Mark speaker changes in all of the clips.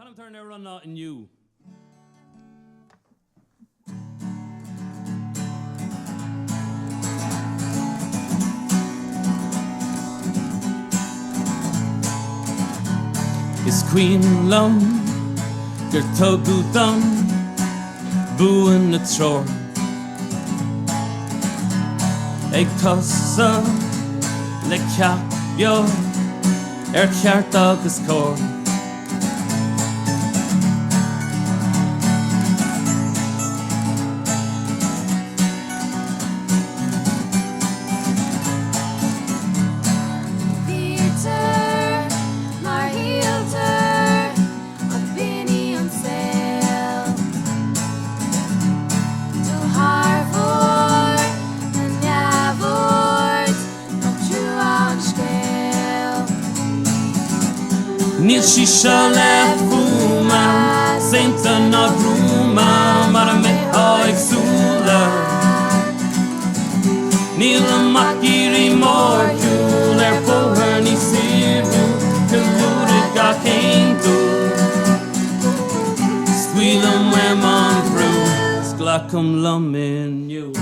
Speaker 1: Time turn there run out Inniu. Is Queen Lum, gur togu dun, buin na tror. Eg tossa, le capio, ceart agus cor. Níl sí seo le fuma, senta na brúma, mar a me ag súla. Níl amach irí mórciúil bóthar ní sirú, cylúra ga céintú. Scuílam wem an brú, sglacum lum Inniu.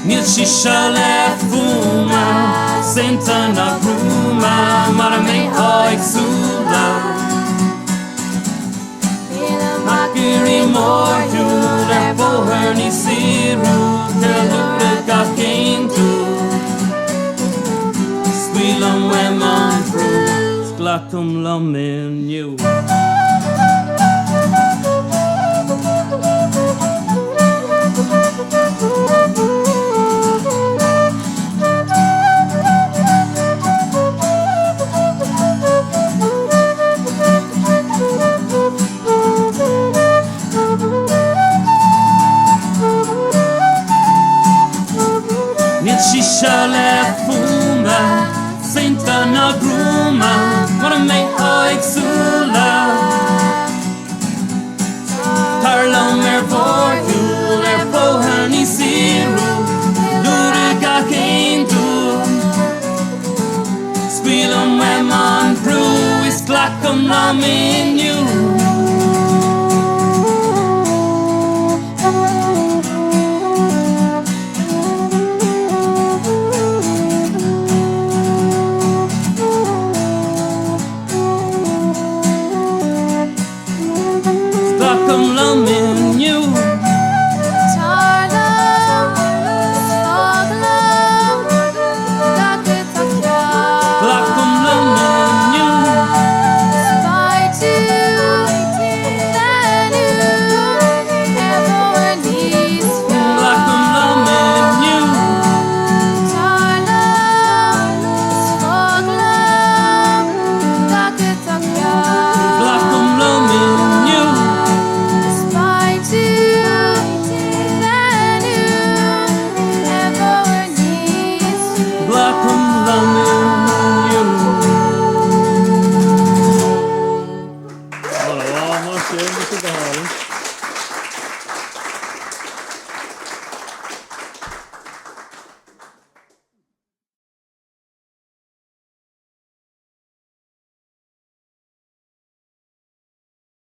Speaker 1: Níl sí seo le fuma, senta na brúma, mar a mé ag súla. Ach irí mórciúil bóthar ní sirú, cylúra ga céintú. Scuílam wem an brú, sglacum lum Inniu. Níl sí seo le fuma, senta na brúma, mar a mé ag súla. Tarlam bhórciúil bóthar ní sirú, lúra ga céintú. Scuílam wem an brú, is glacum lum Inniu.